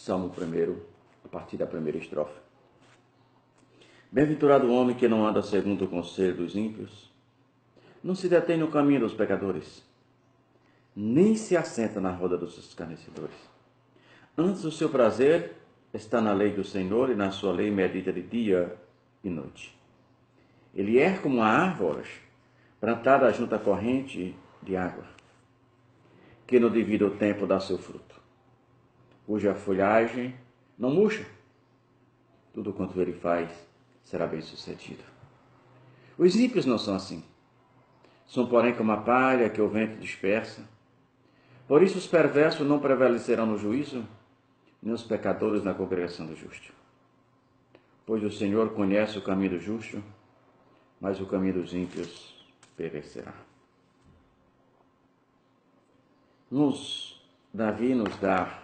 Salmo 1, a partir da primeira estrofe. Bem-aventurado o homem que não anda segundo o conselho dos ímpios, não se detém no caminho dos pecadores, nem se assenta na roda dos escarnecedores. Antes o seu prazer está na lei do Senhor, e na sua lei medita de dia e noite. Ele é como uma árvore plantada junto à corrente de água, que no devido tempo dá seu fruto, cuja folhagem não murcha. Tudo quanto ele faz será bem sucedido. Os ímpios não são assim. São, porém, como a palha que o vento dispersa. Por isso os perversos não prevalecerão no juízo, nem os pecadores na congregação do justo. Pois o Senhor conhece o caminho do justo, mas o caminho dos ímpios perecerá. Davi nos dá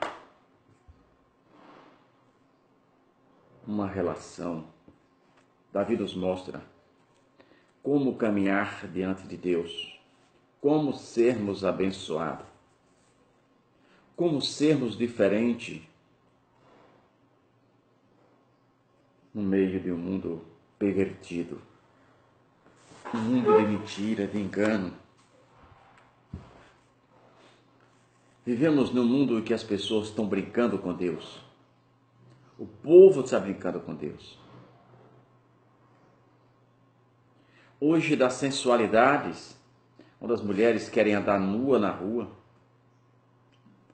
uma relação. Davi nos mostra como caminhar diante de Deus, como sermos abençoados, como sermos diferentes no meio de um mundo pervertido, um mundo de mentira, de engano. Vivemos num mundo em que as pessoas estão brincando com Deus. O povo está brincando com Deus. Hoje, das sensualidades, onde as mulheres querem andar nua na rua,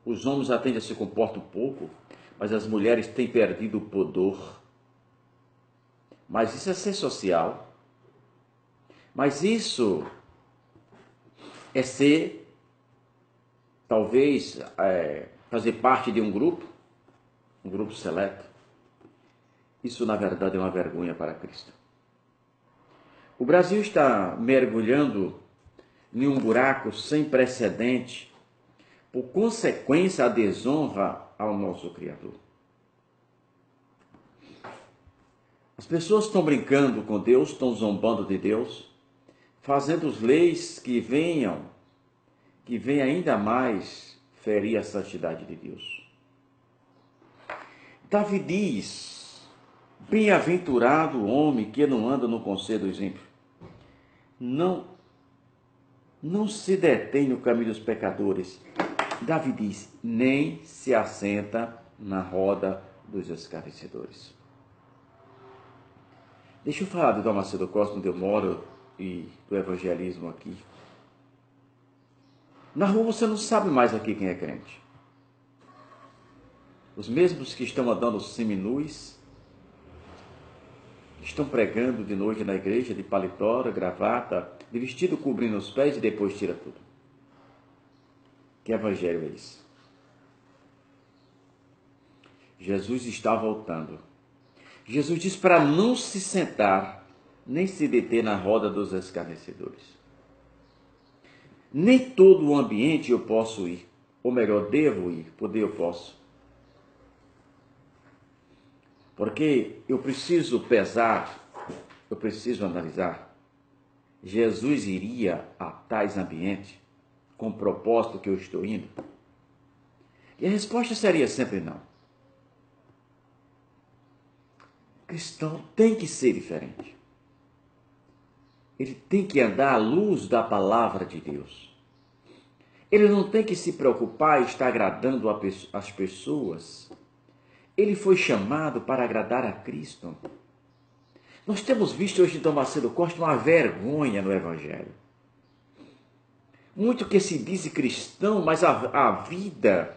os homens até se comportam um pouco, mas as mulheres têm perdido o pudor. Mas isso é ser social. Mas isso é ser, talvez, fazer parte de um grupo seleto. Isso, na verdade, é uma vergonha para Cristo. O Brasil está mergulhando em um buraco sem precedente, por consequência da desonra ao nosso Criador. As pessoas estão brincando com Deus, estão zombando de Deus, fazendo leis que venham ainda mais ferir a santidade de Deus. Davi diz: bem-aventurado o homem que não anda no conselho dos ímpios. Não se detém no caminho dos pecadores. Davi diz: nem se assenta na roda dos escarnecedores. Deixa eu falar do Dom Macedo Costa, onde eu moro, e do evangelismo aqui. Na rua você não sabe mais aqui quem é crente. Os mesmos que estão andando seminus, estão pregando de noite na igreja, de paletó, gravata, de vestido cobrindo os pés e depois tira tudo. Que evangelho é esse? Jesus está voltando. Jesus diz para não se sentar, nem se deter na roda dos escarnecedores. Nem todo o ambiente eu posso ir, ou melhor, devo ir, poder eu posso. Porque eu preciso pesar, eu preciso analisar. Jesus iria a tais ambientes com o propósito que eu estou indo? E a resposta seria sempre não. O cristão tem que ser diferente. Ele tem que andar à luz da palavra de Deus. Ele não tem que se preocupar em estar agradando as pessoas. Ele foi chamado para agradar a Cristo. Nós temos visto hoje em Dom Macedo Costa uma vergonha no Evangelho. Muito que se diz cristão, mas a vida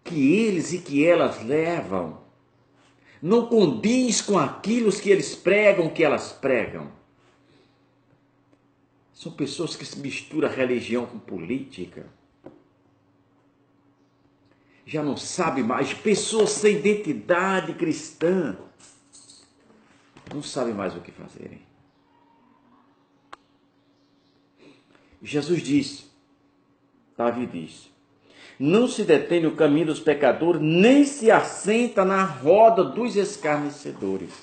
que eles e que elas levam não condiz com aquilo que eles pregam, que elas pregam. São pessoas que se misturam religião com política. Já não sabe mais, pessoas sem identidade cristã, não sabem mais o que fazerem. Jesus diz, Davi diz: não se detém no caminho dos pecadores, nem se assenta na roda dos escarnecedores.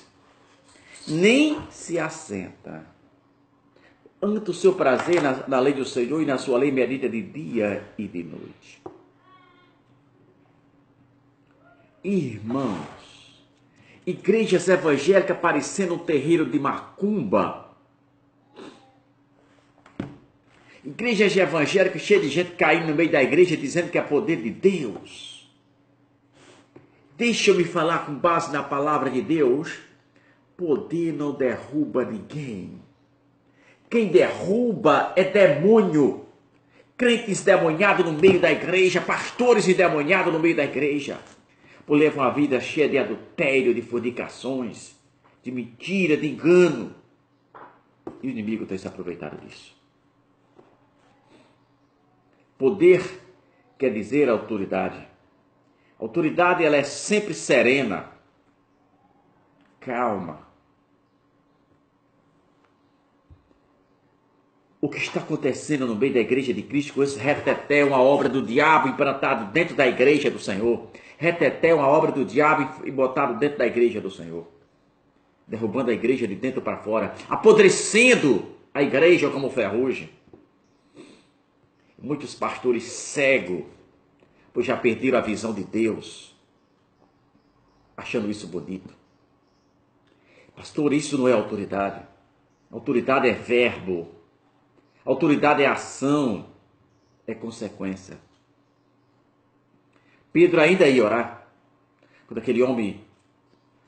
Nem se assenta. Ante o seu prazer na lei do Senhor, e na sua lei medita de dia e de noite. Irmãos, igrejas evangélicas parecendo um terreiro de macumba. Igrejas evangélicas cheias de gente caindo no meio da igreja dizendo que é poder de Deus. Deixa eu me falar com base na palavra de Deus. Poder não derruba ninguém. Quem derruba é demônio. Crentes endemoniados no meio da igreja, pastores endemoniados no meio da igreja, por levar uma vida cheia de adultério, de fornicações, de mentira, de engano. E o inimigo tem se aproveitado disso. Poder quer dizer autoridade. A autoridade, ela é sempre serena, calma. O que está acontecendo no meio da igreja de Cristo com esse reteté é uma obra do diabo implantado dentro da igreja do Senhor. Reteté é uma obra do diabo e botado dentro da igreja do Senhor. Derrubando a igreja de dentro para fora. Apodrecendo a igreja como ferrugem. Muitos pastores cegos, pois já perderam a visão de Deus. Achando isso bonito. Pastor, isso não é autoridade. Autoridade é verbo. Autoridade é ação, é consequência. Pedro ainda ia orar. Quando aquele homem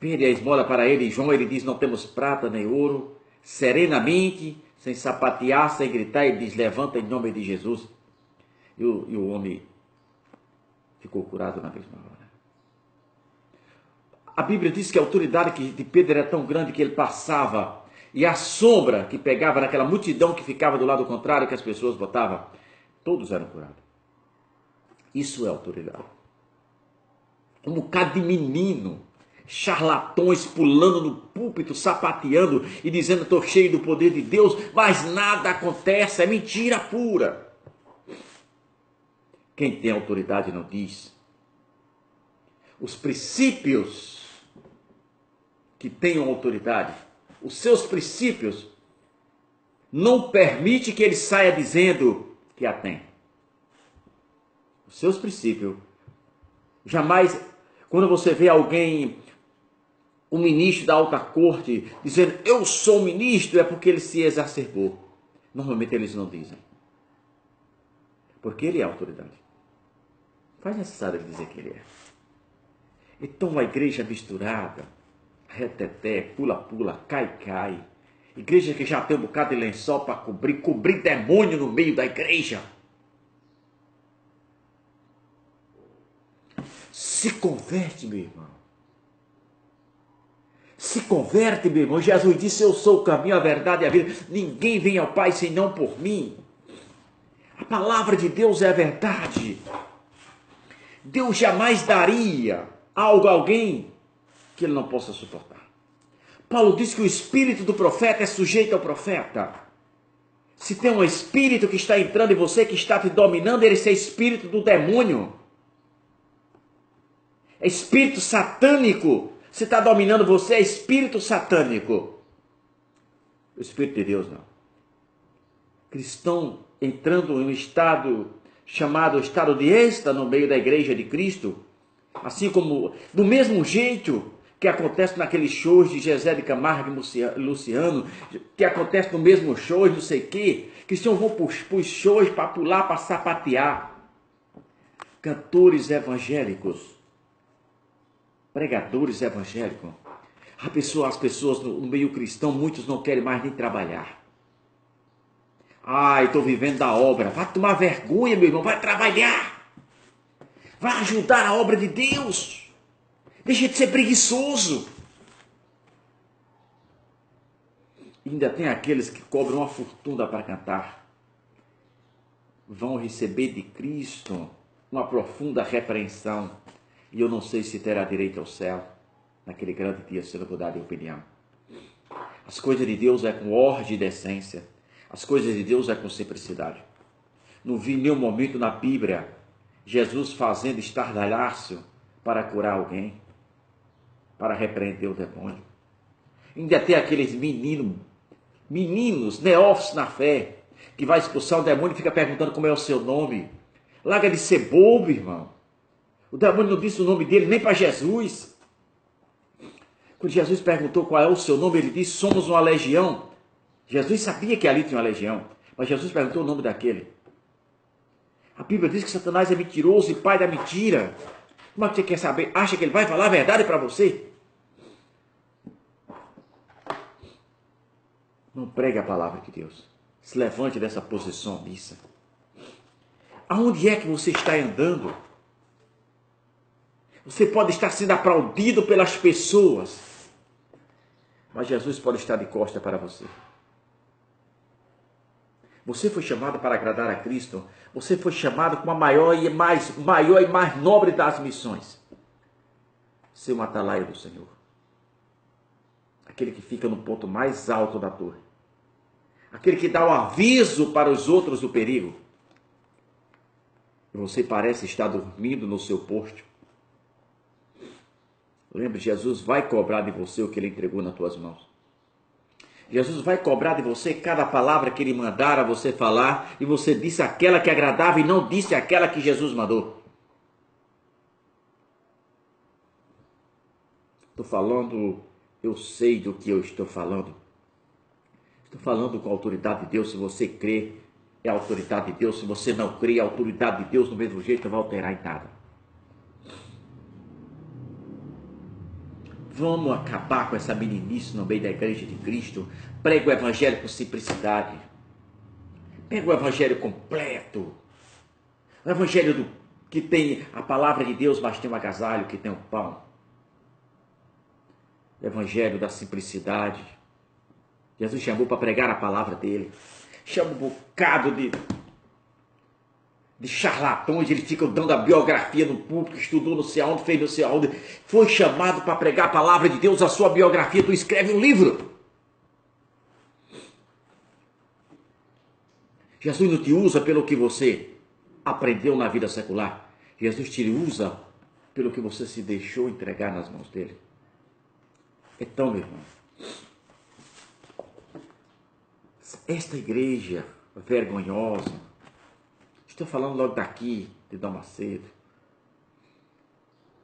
pede a esmola para ele, João, ele diz, não temos prata nem ouro. Serenamente, sem sapatear, sem gritar, ele diz, levanta em nome de Jesus. E o homem ficou curado na mesma hora. A Bíblia diz que a autoridade de Pedro era tão grande que ele passava. E a sombra que pegava naquela multidão que ficava do lado contrário que as pessoas botavam, todos eram curados. Isso é autoridade. Um bocado de menino, charlatões pulando no púlpito, sapateando e dizendo estou cheio do poder de Deus, mas nada acontece, é mentira pura. Quem tem autoridade não diz. Os princípios que tenham autoridade, os seus princípios, não permite que ele saia dizendo que a tem. Os seus princípios, jamais, quando você vê alguém, um ministro da alta corte, dizendo eu sou ministro, é porque ele se exacerbou. Normalmente eles não dizem. Porque ele é autoridade. Faz necessário dizer que ele é. Então uma igreja misturada, reteté, pula-pula, cai-cai. Igreja que já tem um bocado de lençol para cobrir demônio no meio da igreja. Se converte, meu irmão. Se converte, meu irmão. Jesus disse, eu sou o caminho, a verdade e a vida. Ninguém vem ao Pai senão por mim. A palavra de Deus é a verdade. Deus jamais daria algo a alguém que ele não possa suportar. Paulo diz que o espírito do profeta é sujeito ao profeta. Se tem um espírito que está entrando em você, que está te dominando, ele é espírito do demônio. É espírito satânico. Se está dominando você, é espírito satânico. O espírito de Deus não. Cristão entrando em um estado chamado estado de êxtase no meio da igreja de Cristo, assim como do mesmo jeito que acontece naqueles shows de Zezé de Camargo e Luciano, que acontece no mesmo show, não sei o quê, cristãos vão para os shows para pular, para sapatear. Cantores evangélicos, pregadores evangélicos, as pessoas no meio cristão, muitos não querem mais nem trabalhar. Ai, estou vivendo da obra. Vai tomar vergonha, meu irmão, vai trabalhar. Vai ajudar a obra de Deus. Deixa de ser preguiçoso. E ainda tem aqueles que cobram uma fortuna para cantar. Vão receber de Cristo uma profunda repreensão. E eu não sei se terá direito ao céu naquele grande dia, se eu não vou dar de opinião. As coisas de Deus é com ordem e decência. As coisas de Deus é com simplicidade. Não vi em nenhum momento na Bíblia Jesus fazendo estardalhaço para curar alguém, para repreender o demônio. Ainda tem aqueles meninos neófitos na fé, que vai expulsar o demônio e fica perguntando como é o seu nome. Larga de ser bobo, irmão. O demônio não disse o nome dele nem para Jesus. Quando Jesus perguntou qual é o seu nome, ele disse, somos uma legião. Jesus sabia que ali tinha uma legião, mas Jesus perguntou o nome daquele. A Bíblia diz que Satanás é mentiroso e pai da mentira. Como é que você quer saber? Acha que ele vai falar a verdade para você? Não pregue a palavra de Deus. Se levante dessa posição omissa. Aonde é que você está andando? Você pode estar sendo aplaudido pelas pessoas, mas Jesus pode estar de costa para você. Você foi chamado para agradar a Cristo. Você foi chamado com a maior e mais nobre das missões. Ser um atalaio do Senhor. Aquele que fica no ponto mais alto da torre. Aquele que dá o aviso para os outros do perigo. E você parece estar dormindo no seu posto. Lembre, Jesus vai cobrar de você o que ele entregou nas tuas mãos. Jesus vai cobrar de você cada palavra que ele mandar a você falar, e você disse aquela que agradava e não disse aquela que Jesus mandou. Estou falando, eu sei do que eu estou falando. Estou falando com a autoridade de Deus. Se você crê, é a autoridade de Deus. Se você não crê, a autoridade de Deus do mesmo jeito não vai alterar em nada. Vamos acabar com essa meninice no meio da igreja de Cristo. Prega o evangelho com simplicidade. Pega o evangelho completo. O evangelho que tem a palavra de Deus, mas tem um agasalho, que tem um pão. O evangelho da simplicidade. Jesus chamou para pregar a palavra dele. Chama um bocado de charlatões, eles ficam dando a biografia no público, estudou não sei aonde, fez não sei aonde. Foi chamado para pregar a palavra de Deus, a sua biografia, tu escreve um livro. Jesus não te usa pelo que você aprendeu na vida secular. Jesus te usa pelo que você se deixou entregar nas mãos dele. Então, meu irmão, esta igreja vergonhosa, estou falando logo daqui de Dom Macedo,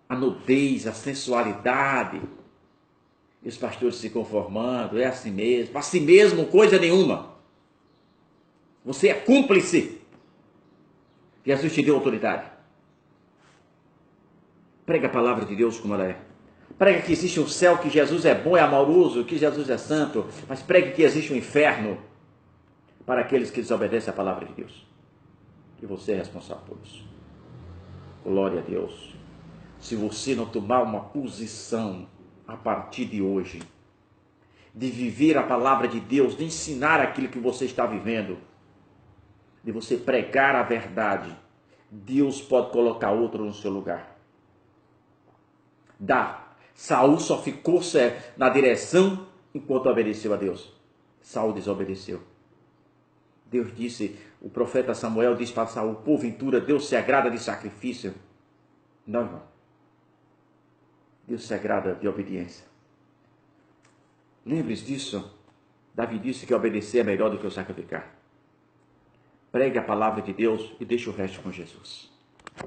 a nudez, a sensualidade, e os pastores se conformando, é assim mesmo, coisa nenhuma. Você é cúmplice. Jesus te deu autoridade. Prega a palavra de Deus como ela é. Prega que existe um céu, que Jesus é bom, é amoroso, que Jesus é santo, mas pregue que existe um inferno para aqueles que desobedecem à palavra de Deus. E você é responsável por isso. Glória a Deus. Se você não tomar uma posição a partir de hoje, de viver a palavra de Deus, de ensinar aquilo que você está vivendo, de você pregar a verdade, Deus pode colocar outro no seu lugar. Saul só ficou na direção enquanto obedeceu a Deus. Saul desobedeceu. Deus disse, o profeta Samuel disse para Saul, porventura Deus se agrada de sacrifício? Não, irmão. Deus se agrada de obediência. Lembre-se disso. Davi disse que obedecer é melhor do que o sacrificar. Pregue a palavra de Deus e deixe o resto com Jesus.